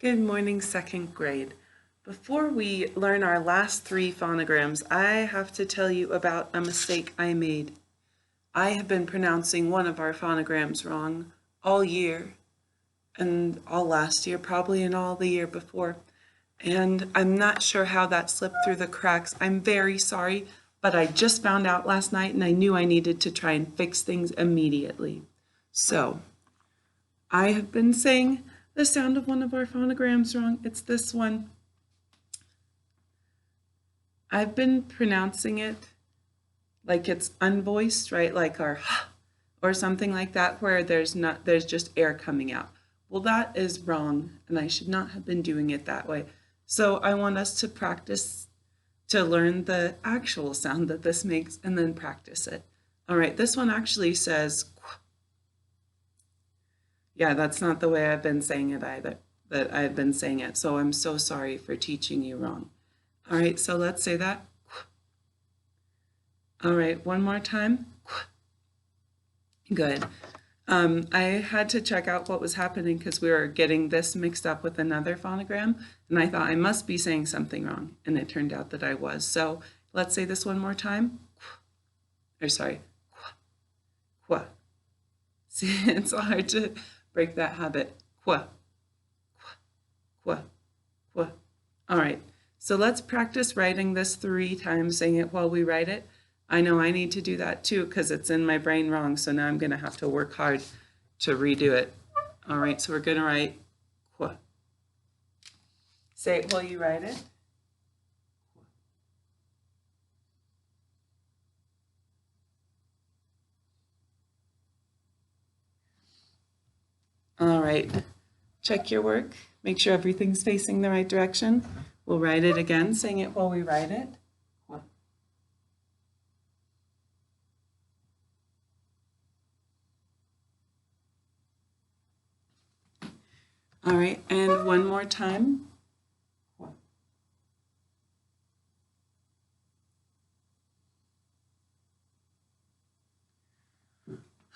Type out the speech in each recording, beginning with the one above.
Good morning, second grade. Before we learn our last three phonograms, I have to tell you about a mistake I made. I have been pronouncing one of our phonograms wrong all year, and all last year, probably, and all the year before. And I'm not sure how that slipped through the cracks. I'm very sorry, but I just found out last night and I knew I needed to try and fix things immediately. So, I have been saying the sound of one of our phonograms wrong. It's this one. I've been pronouncing it like it's unvoiced, right? Like our or something like that, where there's just air coming out. Well, that is wrong, and I should not have been doing it that way. So I want us to practice to learn the actual sound that this makes and then practice it. All right, this one actually says qu. Yeah, that's not the way I've been saying it either, that I've been saying it. So I'm so sorry for teaching you wrong. All right, so let's say that. All right, one more time. Good. I had to check out what was happening because we were getting this mixed up with another phonogram, and I thought I must be saying something wrong, and it turned out that I was. So let's say this one more time. Or sorry, qua. See, it's hard to break that habit. Qua, qua, qua. All right, so let's practice writing this 3 times, saying it while we write it. I know I need to do that too because it's in my brain wrong, so now I'm going to have to work hard to redo it. All right, so we're going to write qua. Say it while you write it. All right, check your work. Make sure everything's facing the right direction. We'll write it again, saying it while we write it. All right, and one more time.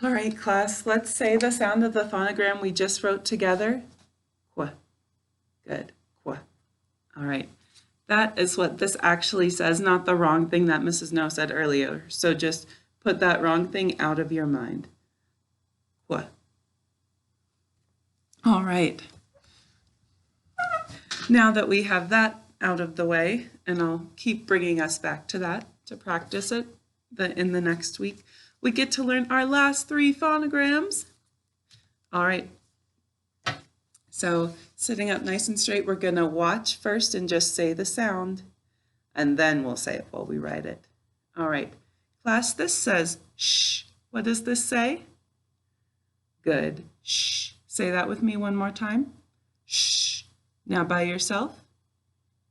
All right, class, let's say the sound of the phonogram we just wrote together. Qua. Good. Qua. All right. That is what this actually says, not the wrong thing that Mrs. No said earlier. So just put that wrong thing out of your mind. Qua. All right. Now that we have that out of the way, and I'll keep bringing us back to that to practice it in the next week, we get to learn our last 3 phonograms. All right. So sitting up nice and straight, we're going to watch first and just say the sound, and then we'll say it while we write it. All right. Class, this says shh. What does this say? Good. Shh. Say that with me one more time. Shh. Now by yourself.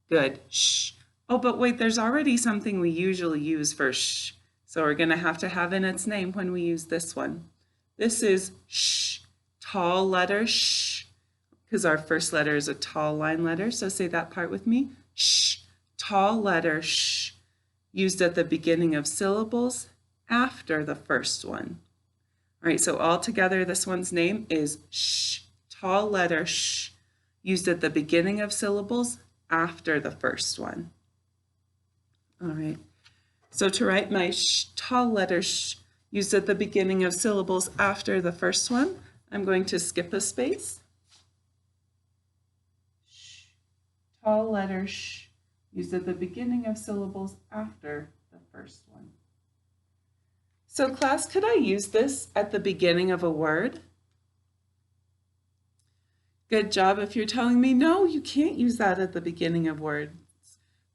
Good. Shh. Oh, but wait, there's already something we usually use for shh. So we're going to have in its name when we use this one. This is shh. Tall letter shh. Because our first letter is a tall line letter. So say that part with me. Shh. Tall letter shh. Used at the beginning of syllables after the first one. All right, so all together, this one's name is shh. Tall letter shh. Used at the beginning of syllables after the first one. All right, so to write my shh, tall letter shh, used at the beginning of syllables after the first one, I'm going to skip a space. Shh, tall letter shh, used at the beginning of syllables after the first one. So class, could I use this at the beginning of a word? Good job if you're telling me, no, you can't use that at the beginning of words.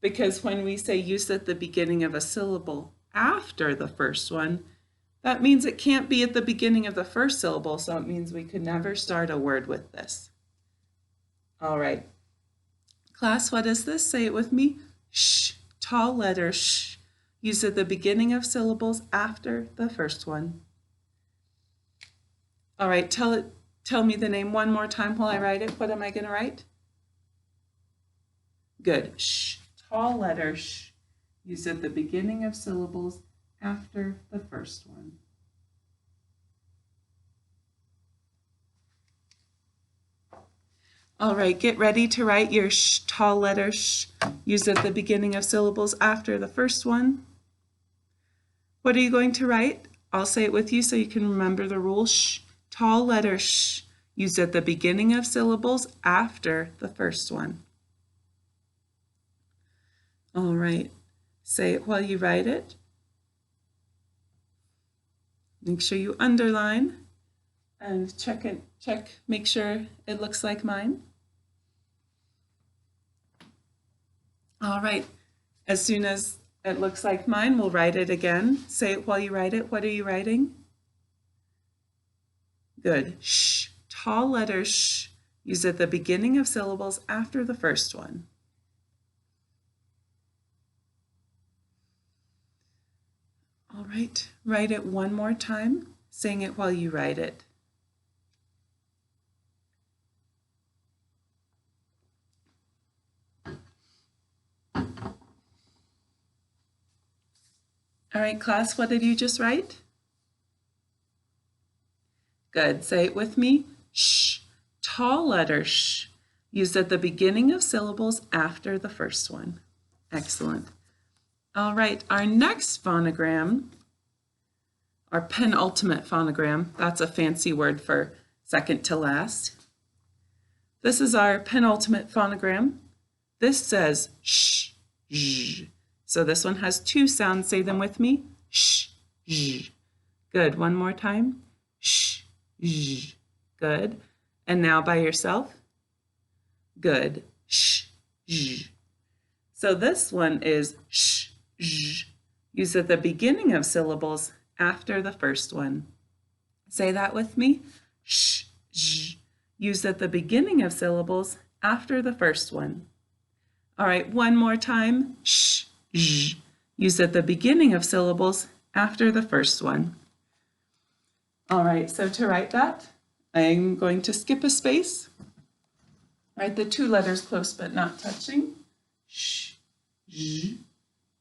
Because when we say use at the beginning of a syllable after the first one, that means it can't be at the beginning of the first syllable, so it means we could never start a word with this. All right. Class, what is this? Say it with me. Shh, tall letter shh, used at the beginning of syllables after the first one. All right, tell me the name one more time while I write it. What am I going to write? Good. Shh. Tall letter shh. Used at the beginning of syllables after the first one. All right, get ready to write your sh, tall letter sh, used at the beginning of syllables after the first one. What are you going to write? I'll say it with you so you can remember the rule. Sh, tall letter sh, used at the beginning of syllables after the first one. All right, say it while you write it. Make sure you underline and make sure it looks like mine. All right, as soon as it looks like mine, we'll write it again. Say it while you write it. What are you writing? Good. Sh, tall letter sh, used at the beginning of syllables after the first one. All right, write it one more time, saying it while you write it. All right, class, what did you just write? Good. Say it with me. Sh, tall letter sh, used at the beginning of syllables after the first one. Excellent. All right, our next phonogram, our penultimate phonogram, that's a fancy word for second to last. This is our penultimate phonogram. This says sh, zh. So this one has two sounds. Say them with me. Sh, zh. Good. One more time. Sh, zh. Good. And now by yourself. Good. Sh, zh. So this one is sh, zh, used at the beginning of syllables after the first one. Say that with me. Sh, zh, used at the beginning of syllables after the first one. All right, one more time. Sh, zh, used at the beginning of syllables after the first one. All right, so to write that, I'm going to skip a space. Write the two letters close but not touching. Sh, zh,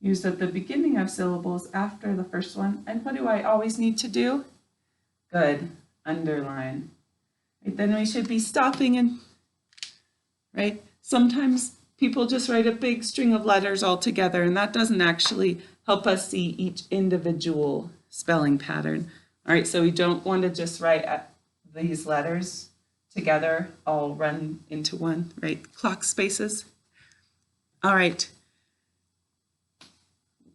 used at the beginning of syllables after the first one. And what do I always need to do? Good, underline. Right, then we should be stopping and, right? Sometimes people just write a big string of letters all together, and that doesn't actually help us see each individual spelling pattern. All right, so we don't want to just write these letters together, all run into one, right? Clock spaces. All right.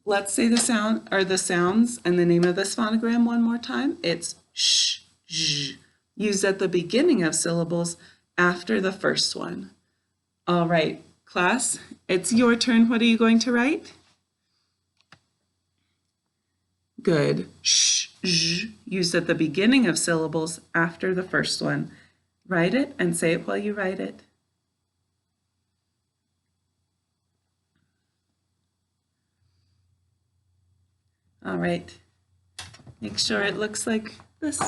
Let's say the sound or the sounds and the name of this phonogram one more time. It's sh, zh, used at the beginning of syllables after the first one. All right, class, it's your turn. What are you going to write? Good. Sh, zh, used at the beginning of syllables after the first one. Write it and say it while you write it. All right, make sure it looks like this.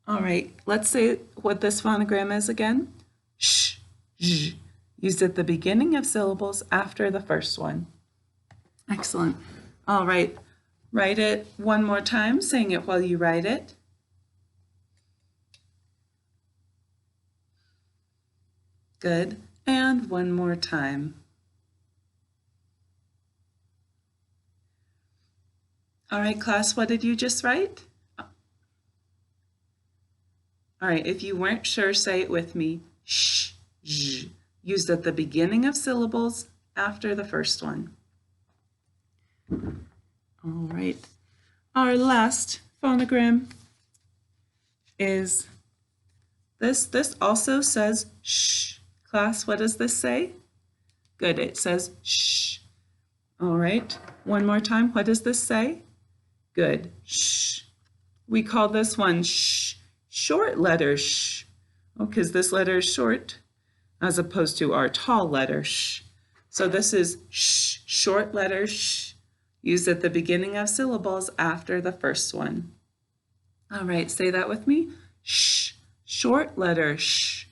All right, let's say what this phonogram is again. Sh, zh, used at the beginning of syllables after the first one. Excellent. All right, write it one more time, saying it while you write it. Good, and one more time. All right, class, what did you just write? All right, if you weren't sure, say it with me. Sh, zh, used at the beginning of syllables after the first one. All right, our last phonogram is this. This also says sh. Class, what does this say? Good, it says sh. All right, one more time. What does this say? Good, sh. We call this one sh, short letter sh, because this letter is short as opposed to our tall letter sh. So this is sh, short letter sh, used at the beginning of syllables after the first one. All right, say that with me. Sh, short letter sh,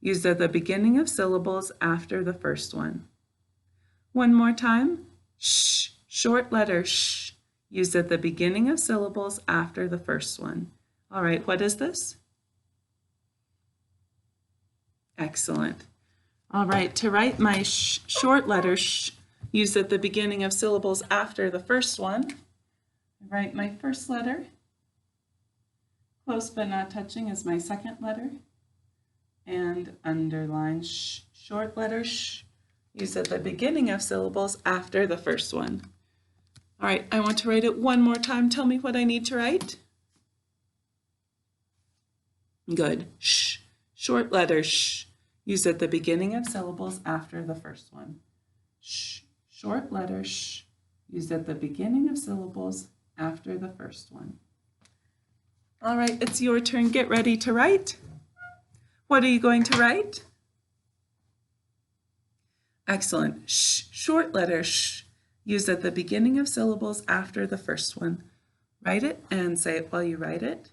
used at the beginning of syllables after the first one. One more time. Sh, short letter sh, used at the beginning of syllables after the first one. All right, what is this? Excellent. All right, to write my short letter sh used at the beginning of syllables after the first one, I write my first letter, close but not touching is my second letter, and underline short letter sh used at the beginning of syllables after the first one. All right, I want to write it one more time. Tell me what I need to write. Good. Sh, short letter sh, used at the beginning of syllables after the first one. Sh, short letter sh, used at the beginning of syllables after the first one. All right, it's your turn. Get ready to write. What are you going to write? Excellent. Sh, short letter sh, used at the beginning of syllables after the first one. Write it and say it while you write it.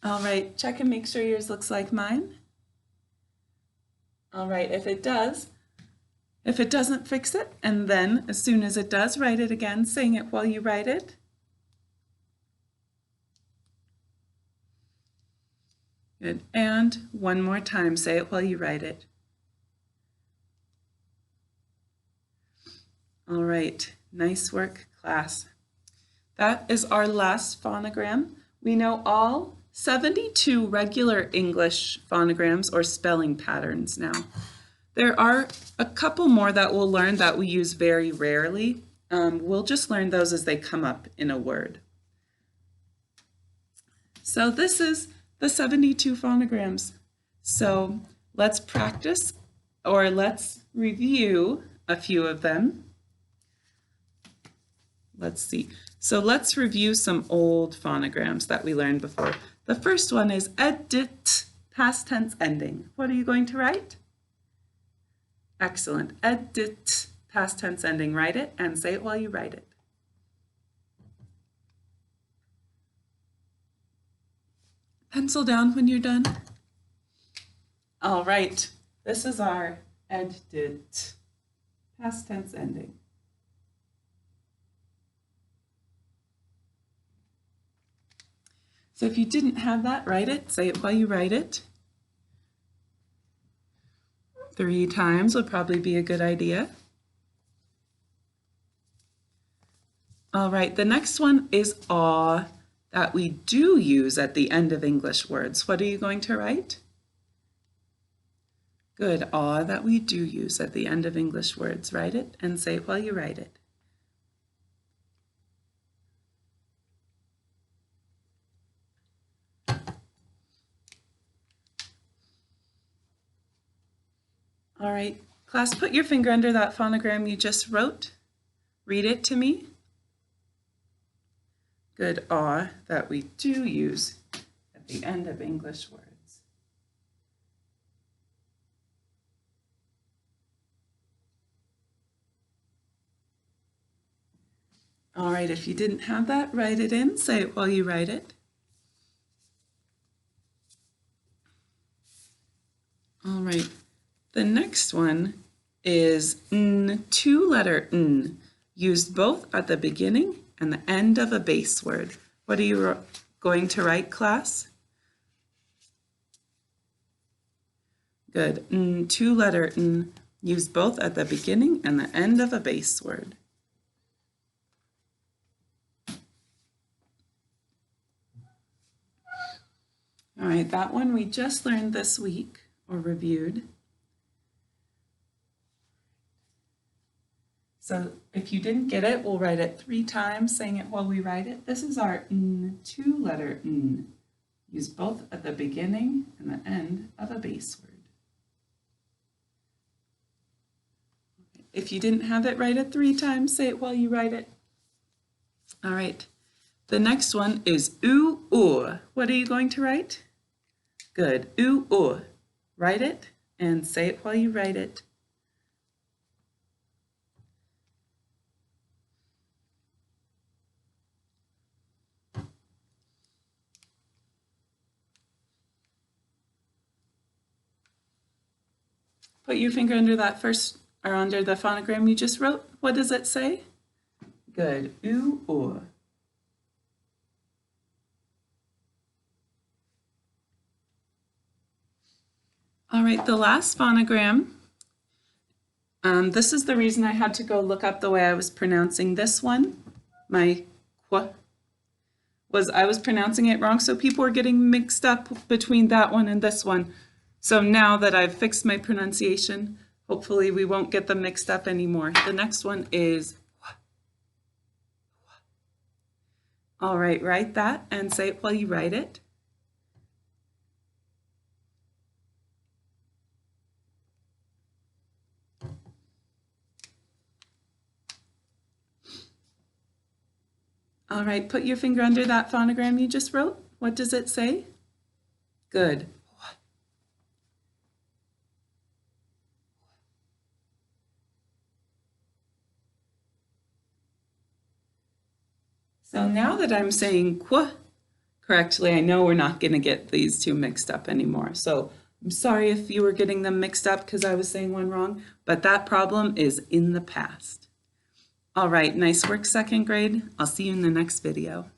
All right, check and make sure yours looks like mine. All right, if it does, if it doesn't, fix it, and then as soon as it does, write it again, saying it while you write it. Good, and one more time, say it while you write it. All right, nice work, class. That is our last phonogram. We know all 72 regular English phonograms or spelling patterns now. There are a couple more that we'll learn that we use very rarely. We'll just learn those as they come up in a word. So this is the 72 phonograms. So let's practice, or let's review a few of them. Let's see. So let's review some old phonograms that we learned before. The first one is edit, past tense ending. What are you going to write? Excellent. Edit, past tense ending. Write it and say it while you write it. Pencil down when you're done. All right. This is our edit, past tense ending. So if you didn't have that, write it. Say it while you write it. 3 times would probably be a good idea. All right, the next one is aw, that we do use at the end of English words. What are you going to write? Good, aw, that we do use at the end of English words. Write it and say it while you write it. All right, class, put your finger under that phonogram you just wrote. Read it to me. Good, aw, that we do use at the end of English words. All right, if you didn't have that, write it in. Say it while you write it. All right. The next one is n, 2-letter n, used both at the beginning and the end of a base word. What are you going to write, class? Good, n, 2-letter n, used both at the beginning and the end of a base word. All right, that one we just learned this week or reviewed. So if you didn't get it, we'll write it 3 times, saying it while we write it. This is our n, 2-letter n, used both at the beginning and the end of a base word. If you didn't have it, write it 3 times, say it while you write it. All right, the next one is oo, oo. What are you going to write? Good, oo, oo. Write it and say it while you write it. Put your finger under that first, or under the phonogram you just wrote. What does it say? Good, oo, oo. All right, the last phonogram. This is the reason I had to go look up the way I was pronouncing this one. My qu was I was pronouncing it wrong, so people were getting mixed up between that one and this one. So now that I've fixed my pronunciation, hopefully we won't get them mixed up anymore. The next one is all right, write that and say it while you write it. All right, put your finger under that phonogram you just wrote. What does it say? Good. So now that I'm saying qu correctly, I know we're not going to get these two mixed up anymore. So I'm sorry if you were getting them mixed up because I was saying one wrong, but that problem is in the past. All right, nice work, second grade. I'll see you in the next video.